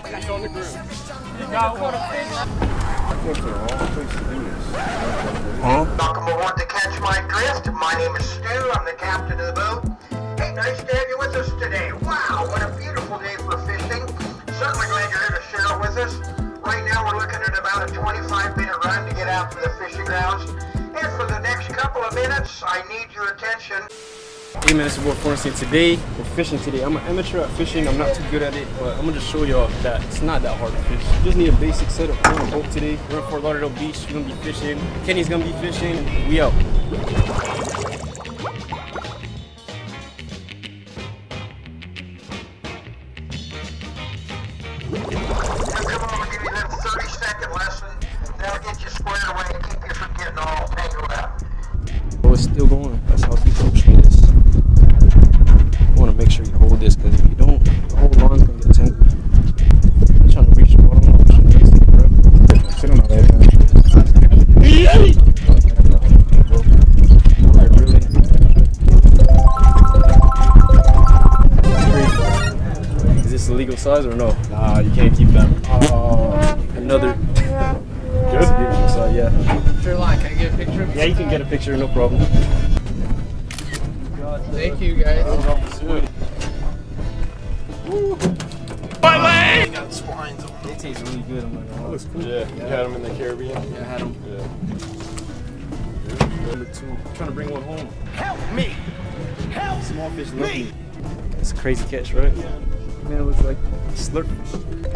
Fish on the grill. You got one of fish. Welcome aboard the Catch My Drift. My name is Stu. I'm the captain of the boat. Hey, nice to have you with us today. Wow, what a beautiful day for fishing. Certainly glad you're here to share it with us. Right now we're looking at about a 25-minute run to get out to the fishing grounds. And for the next couple of minutes, I need your attention. Hey man, it's your boy Forrest, and today we're fishing today. I'm an amateur at fishing, I'm not too good at it, but I'm gonna just show y'all that it's not that hard to fish. You just need a basic setup. We're on a boat today. We're in Fort Lauderdale Beach. We're gonna be fishing. Kenny's gonna be fishing. We out. Oh, it's still going. That's how people treat this. You want to make sure you hold this, because if you don't, the whole line's going to get tangled. I'm trying to reach the bottom of the sit on that Really? Is this a legal size or no? Nah, you can't keep them. Another. Good? So, yeah. Sure, line. Can I get a picture of you? Yeah, you can get a picture, no problem. Thank you, guys. My leg! It tastes really good. I'm like, oh, it's cool. Yeah, you had them in the Caribbean? Yeah, I had them. Yeah. Number 2. I'm trying to bring one home. Help me! Help Small fish love me. It's a crazy catch, right? Yeah. Man, it looks like slurp.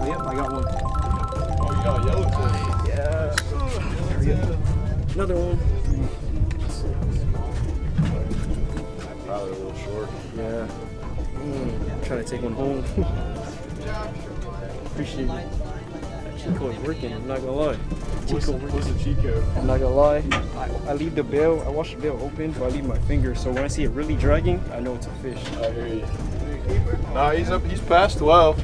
Oh, yep, I got one. Oh, you got a yellowtail. Yeah. Another one. Probably a little short. Yeah. I'm trying to take one home. Appreciate it. Chico is working, I'm not gonna lie. What's the cheat code? I'm not gonna lie. I leave the bail, I wash the bail open, but I leave my finger, so when I see it really dragging, I know it's a fish. I hear you. Nah, he's past 12.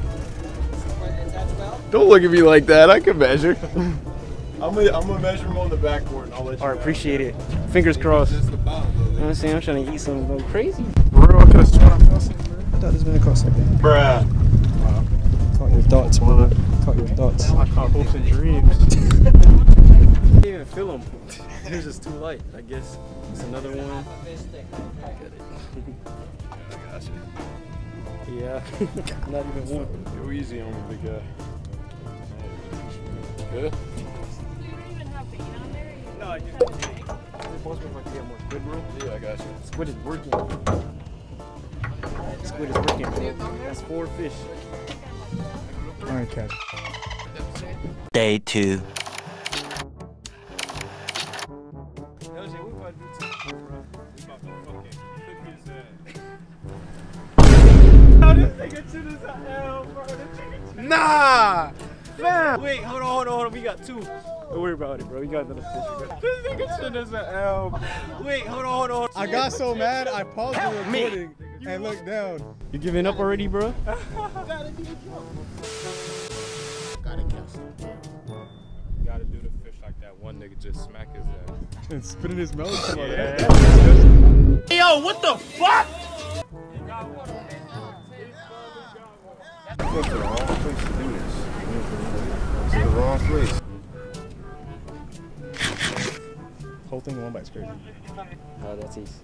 Don't look at me like that, I can measure. I'm gonna measure him on the backboard and I'll let you Alright, know. appreciate it. Fingers crossed. You know what I'm saying? I'm trying to eat something go crazy. Bro, I could have sworn I felt something. I thought this was gonna cost something. Bruh. Caught your thoughts, man. Caught your thoughts. I caught hopes and dreams. Didn't even feel them. It was just too light. I guess it's another one. I got you. Yeah, not even one. Go easy on me, big guy. Good? No, I just. Is it possible if I can get more squid, bro? Yeah, I got you. Squid is working. Squid is working, bro. That's 4 fish. Alright, catch. Day 2. Nah! Fam! Wait, hold on. We got 2. Don't worry about it, bro. We got another fish, bro. This nigga sent us an L. Wait, hold on. I got so mad, I paused the recording and looked down. You giving up already, bro? Gotta catch him. You gotta do the fish like that one nigga just smack his ass. And spit in his mouth. Come on, Yeah. that's Yo, what the fuck? That's the wrong place to do this. It's the wrong place. whole thing one bite's crazy. How that taste?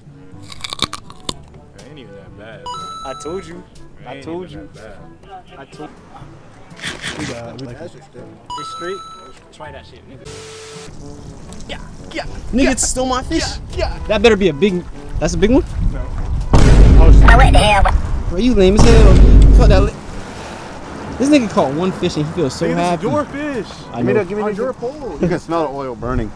It ain't even that bad, bro. I told you. It I ain't told even you. that bad. I told We got It's straight. Try that shit, nigga. Yeah. Nigga, it's still my fish. Yeah. That better be a big. That's a big one? No. Bro, you lame as hell. Caught that. This nigga caught one fish and he feels so happy. This is your fish. I know. Give me your pole. You can smell the oil burning.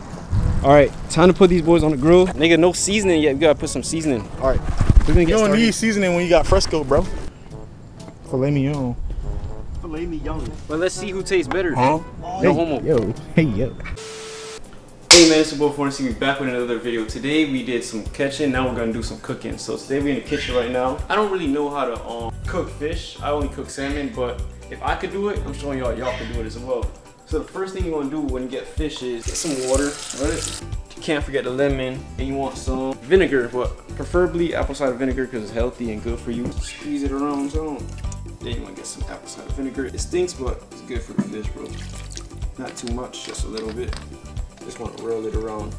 Alright, time to put these boys on the grill. Nigga, no seasoning yet. We gotta put some seasoning. Alright, we're gonna get You don't started. need seasoning when you got Fresco, bro. Filet mignon. Filet mignon. But let's see who tastes better. Huh? No homo. Yo. Hey, yo. Hey man, it's your boy Forrest. We're back with another video. Today we did some catching, now we're gonna do some cooking. So today we're in the kitchen right now. I don't really know how to cook fish. I only cook salmon, but if I could do it, I'm showing y'all can do it as well. So the first thing you want to do when you get fish is get some water, right? You can't forget the lemon, and you want some vinegar, but preferably apple cider vinegar because it's healthy and good for you. Squeeze it around, so Then you want to get some apple cider vinegar. It stinks, but it's good for the fish, bro. Not too much, just a little bit. Just want to roll it around.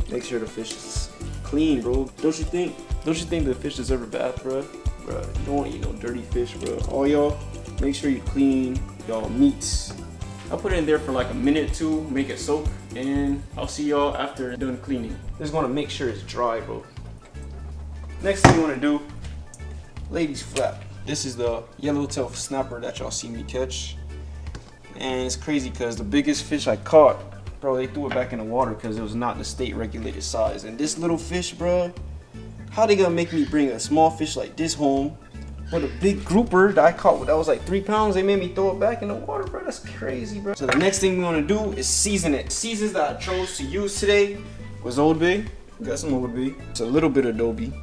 Make sure the fish is clean, bro. Don't you think the fish deserve a bath, bro? Bro, you don't want to eat no dirty fish, bro. All y'all, make sure you clean y'all meats. I'll put it in there for like a minute or two, make it soak, and I'll see y'all after done cleaning. Just want to make sure it's dry, bro. Next thing you want to do, ladies flap. This is the yellowtail snapper that y'all see me catch. And it's crazy because the biggest fish I caught, bro, they threw it back in the water because it was not the state regulated size. And this little fish, bro, how they gonna make me bring a small fish like this home with a big grouper that I caught that was like 3 pounds? They made me throw it back in the water, bro. That's crazy, bro. So the next thing we wanna do is season it. Seasons that I chose to use today was Old Bay. Got some Old Bay. It's a little bit of Adobe.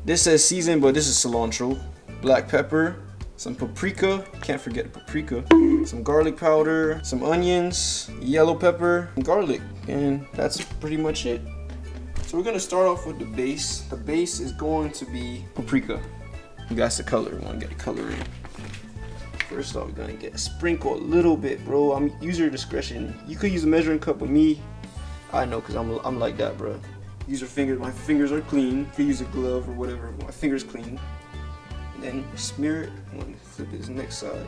This says season, but this is cilantro. Black pepper, some paprika, can't forget paprika, some garlic powder, some onions, yellow pepper, and garlic, and that's pretty much it. So we're gonna start off with the base. The base is going to be paprika. That's the color, we wanna get the color in. First off, we're gonna sprinkle a little bit, bro. I'm use your discretion. You could use a measuring cup with me. I know, cause I'm like that, bro. Use your fingers, my fingers are clean. You could use a glove or whatever, my finger's clean. Then smear it and flip it to the next side.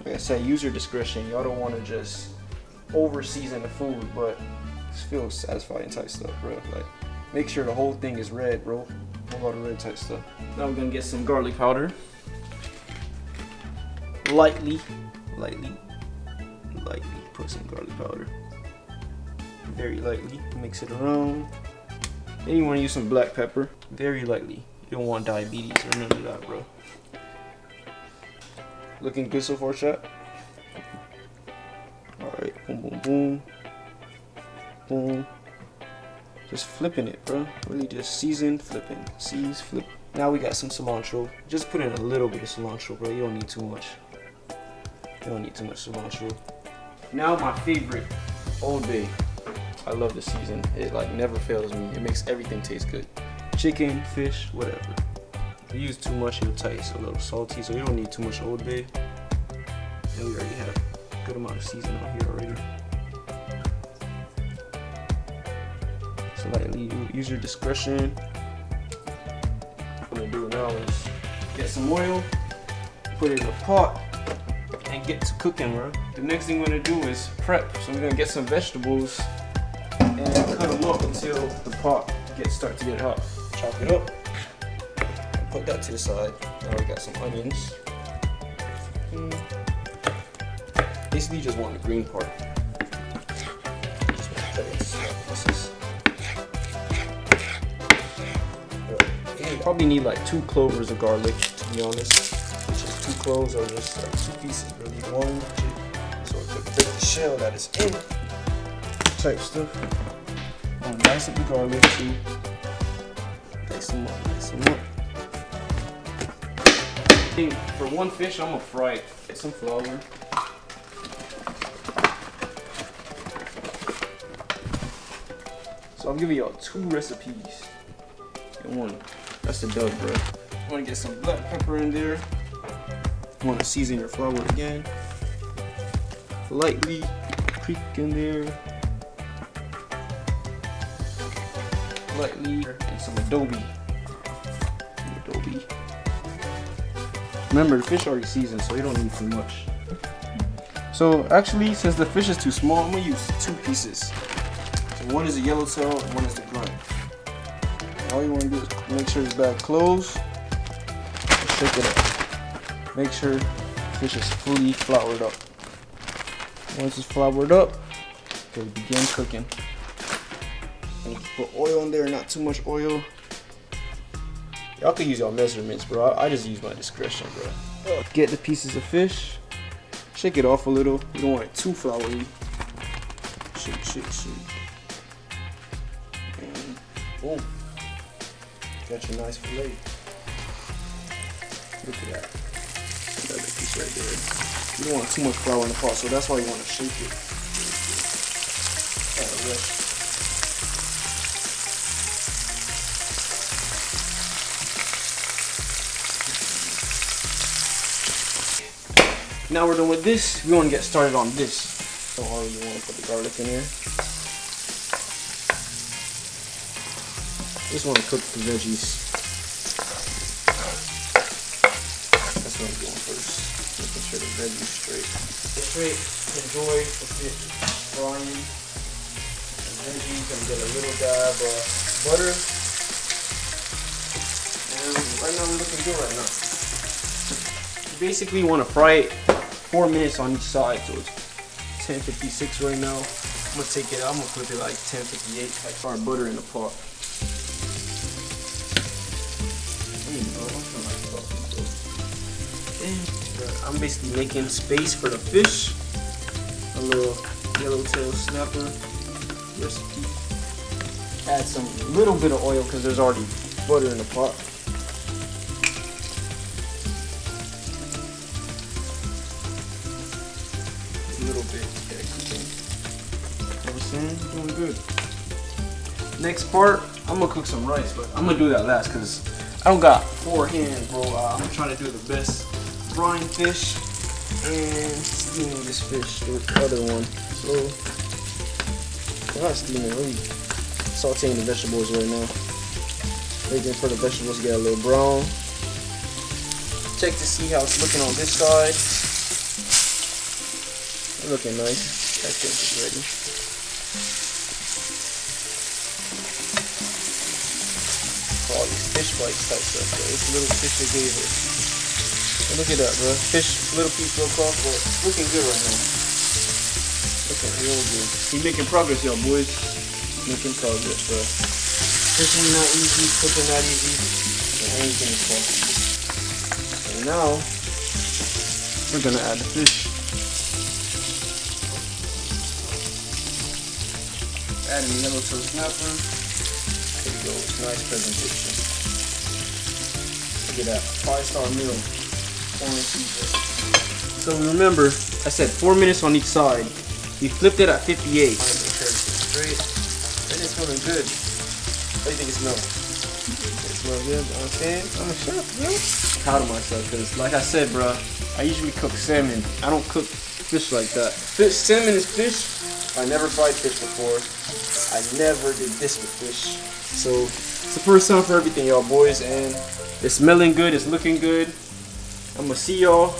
Like I said, use your discretion. Y'all don't want to just over season the food, but it feels satisfying type stuff, bro. Like, make sure the whole thing is red, bro. A whole lot of red type stuff. Now we're gonna get some garlic powder. Lightly put some garlic powder. Very lightly, mix it around. Then you want to use some black pepper, very lightly. You don't want diabetes or none of that, bro. Looking good so far, chat? Alright, boom, boom, boom. Boom. Just flipping it, bro. Really just season, flipping. Seize, flip. Now we got some cilantro. Just put in a little bit of cilantro, bro. You don't need too much. You don't need too much cilantro. Now my favorite, Old Bay. I love the season. It like never fails me. It makes everything taste good. Chicken, fish, whatever. If you use too much, it'll taste a little salty, so you don't need too much Old Bay. And we already have a good amount of seasoning on here already. So lightly, use your discretion. What I'm gonna do now is get some oil, put it in a pot, and get to cooking, bro. The next thing we're gonna do is prep. So we're gonna get some vegetables and cut them up until the pot start to get hot. Chop it up and put that to the side. Now we got some onions. Basically, you just want the green part. Just want to cut it into small pieces. You probably need like 2 cloves of garlic, to be honest. Just 2 cloves or just like 2 pieces, really. 1, 2. So to break the shell that is in type stuff. Dice up the garlic too. Dice them up. For one fish, I'm gonna fry it. Get some flour. So I'm giving y'all 2 recipes in one. That's the dub, bro. You wanna get some black pepper in there. You wanna season your flour again. Lightly, creek in there. Lightly, and some Adobe. Remember, the fish already seasoned, so you don't need too much. So actually, since the fish is too small, I'm gonna use 2 pieces. So one is a yellowtail and one is the grunt. All you wanna do is make sure it's back closed and shake it up. Make sure the fish is fully floured up. Once it's floured up, okay, begin cooking. And put oil in there, not too much oil. Y'all can use y'all measurements, bro. I just use my discretion, bro. Get the pieces of fish, shake it off a little. You don't want it too floury. Shake, shake, shake. And boom. Got your nice fillet. Look at that. That piece right there. You don't want too much flour in the pot, so that's why you want to shake it. Now we're done with this. We want to get started on this. So hard we want to put the garlic in here. Just want to cook the veggies. That's what I'm doing first. Making sure the veggies straight. Enjoy the fish frying. The veggies, I'm gonna get a little dab of butter. And right now we're looking good right now. You basically want to fry it 4 minutes on each side, so it's 10:56 right now. I'm gonna take it out. I'm gonna put it like 10:58. I fry butter in the pot. I'm basically making space for the fish. A little yellowtail snapper recipe. Add some little bit of oil because there's already butter in the pot. A little bit. Doing good. Next part, I'm gonna cook some rice, but I'm gonna do that last because I don't got 4 hands, bro. I'm trying to do the best frying fish and steaming this fish with the other one. So, not steaming, really sauteing the vegetables right now. Waiting for the vegetables to get a little brown. Check to see how it's looking on this side. It's looking nice. That fish is ready. All these fish bites type stuff, bro. It's a little fish they gave her. And look at that, bro. Fish, little piece broke off, but it's looking good right now. Looking real good. Keep making progress, y'all boys. Making progress, bro. Fishing not easy, cooking not easy, and anything is possible. And now, we're gonna add the fish. Adding the yellowtail snapper. There we go, nice presentation. Look at that, 5-star meal. So remember, I said 4 minutes on each side. We flipped it at 58. Make sure it's straight. And it's smelling good. How do you think it smells? It smells good, okay? I'm a chef, bro. I'm proud of myself because, like I said, bro, I usually cook salmon. I don't cook fish like that. Salmon is fish. I never fried fish before. I never did this with fish. So it's the first time for everything, y'all boys, and it's smelling good, it's looking good. I'm gonna see y'all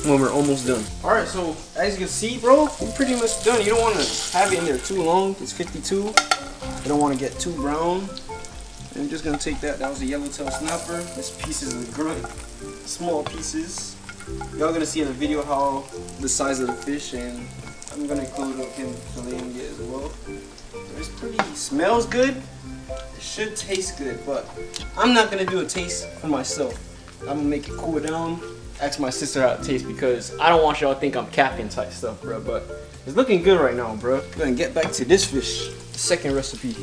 when we're almost done. Alright, so as you can see, bro, we're pretty much done. You don't want to have it in there too long. It's 52. You don't want to get too brown. And I'm just gonna take that. That was a yellowtail snapper. This piece is a grunt. Small pieces. Y'all gonna see in the video how the size of the fish, and I'm gonna include him filleting it as well. It's pretty, smells good. It should taste good, but I'm not gonna do a taste for myself. I'm gonna make it cool down. Ask my sister how it tastes because I don't want y'all to think I'm capping type stuff, bro. But it's looking good right now, bro. We're gonna get back to this fish, the second recipe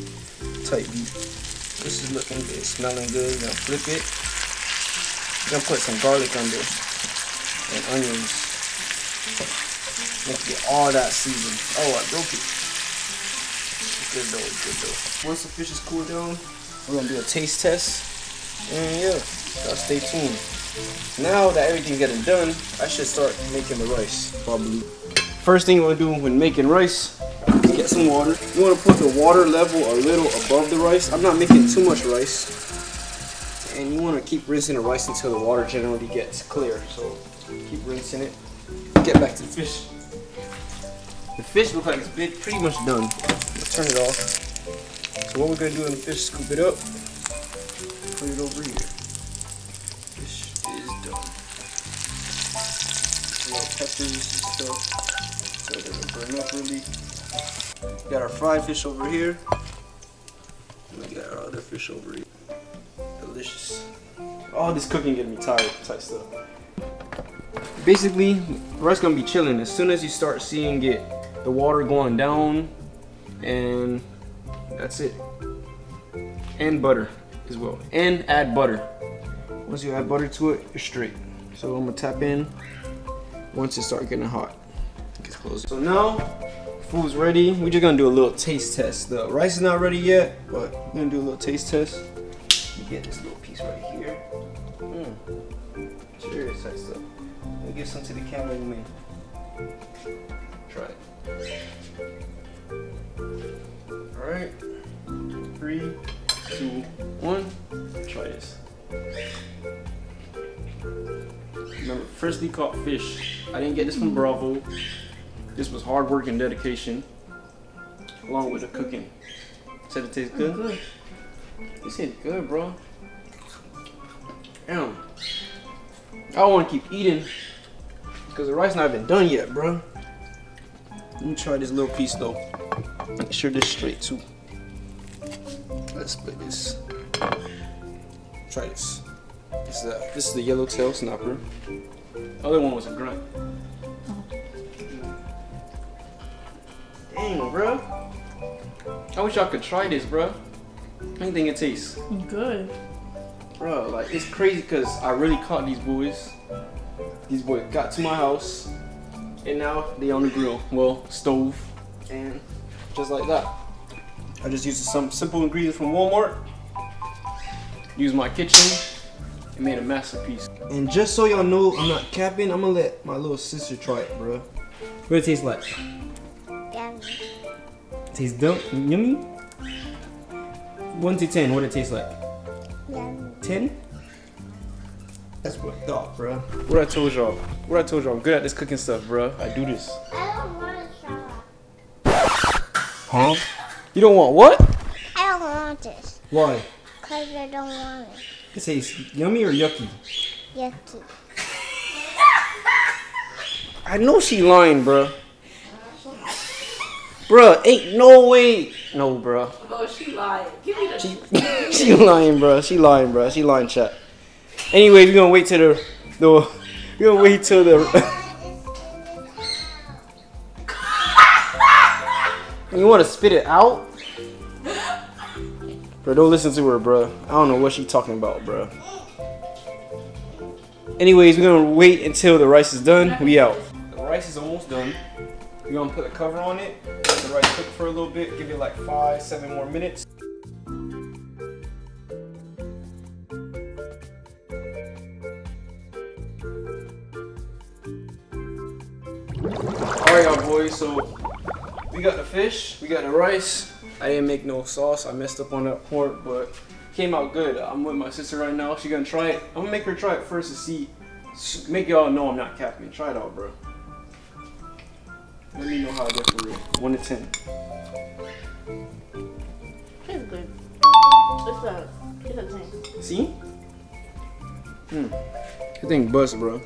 type beef. This is looking good, smelling good. We're gonna flip it. We're gonna put some garlic under and onions. Let's get all that seasoned. Oh, I broke it. Good though, good though. Once the fish is cooled down, we're gonna do a taste test. And yeah, gotta stay tuned. Now that everything's getting done, I should start making the rice, probably. First thing you wanna do when making rice is get some water. You wanna put the water level a little above the rice. I'm not making too much rice. And you wanna keep rinsing the rice until the water generally gets clear. So keep rinsing it. Get back to the fish. The fish looks like it's pretty much done. Let's turn it off. So what we're gonna do in the fish, scoop it up, put it over here. Fish is done. Little peppers and stuff, so it doesn't burn up really. We got our fried fish over here. And we got our other fish over here. Delicious. All this cooking getting me tired type stuff. Basically, the rice gonna be chilling as soon as you start seeing the water going down, and that's it. And butter as well, and add butter. Once you add butter to it, you're straight. So I'm gonna tap in once it starts getting hot. It's close. So now food's ready. We're just gonna do a little taste test. The rice is not ready yet, but we're gonna do a little taste test. You get this little piece right here. Cheers, nice stuff. Let me give some to the camera, man. Try it. Alright. 3, 2, 1. Try this. Remember, freshly caught fish. I didn't get this from Bravo. This was hard work and dedication, along with the cooking. Said it tastes good? Good. This is good, bro. Damn. I don't want to keep eating because the rice not even done yet, bro. Let me try this little piece though. Make sure this straight too. Let's split this. Try this. This is the yellowtail snapper. The other one was a grunt. Dang, bro. I wish I could try this, bro. How do you think it tastes? Good. Bro, like it's crazy because I really caught these boys. These boys got to my house and now they on the grill. Well, stove. And just like that. I just used some simple ingredients from Walmart. Used my kitchen and made a masterpiece. And just so y'all know I'm not capping, I'm gonna let my little sister try it, bro. What it tastes like? Yummy. Tastes dumb, yummy? 1 to 10, what it tastes like? Yummy. 10? That's what I thought, bro. What I told y'all? What I told y'all? I'm good at this cooking stuff, bro. I do this. I don't want to try. Huh? You don't want what? I don't want this. Why? Because I don't want it. It tastes yummy or yucky? Yucky. I know she lying, bro. Bruh, ain't no way. No, bro. Oh, she lied. Give me the. She lying, bro. She lying, bro. She lying, chat. Anyway, we're gonna wait till the we're gonna wait till the. You want to spit it out? Bro, don't listen to her, bro. I don't know what she's talking about, bro. Anyways, we're gonna wait until the rice is done. We out. The rice is almost done. We're gonna put a cover on it. Let the rice cook for a little bit. Give it like 5-7 more minutes. Alright, y'all boys. So we got the fish. We got the rice. I didn't make no sauce. I messed up on that part, but came out good. I'm with my sister right now. She's gonna try it. I'm gonna make her try it first to see. Make y'all know I'm not capping. Try it out, bro. Let me know how I get for real. 1 to 10. It's good. It's a 10. See? Good thing bust, bro.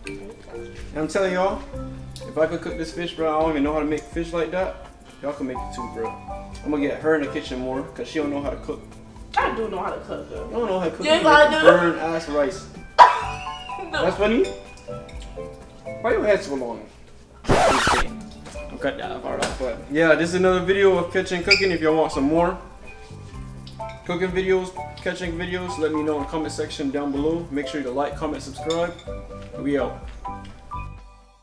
And I'm telling y'all, if I could cook this fish, bro, I don't even know how to make fish like that. Y'all can make it too, bro. I'm gonna get her in the kitchen more because she don't know how to cook. I do know how to cook, though. You don't know how to cook. Yes, I do. Burn ass rice. No. That's funny. Why your head so long? I'll cut that part off. But yeah, this is another video of catching cooking. If y'all want some more cooking videos, catching videos, let me know in the comment section down below. Make sure to like, comment, subscribe. We out.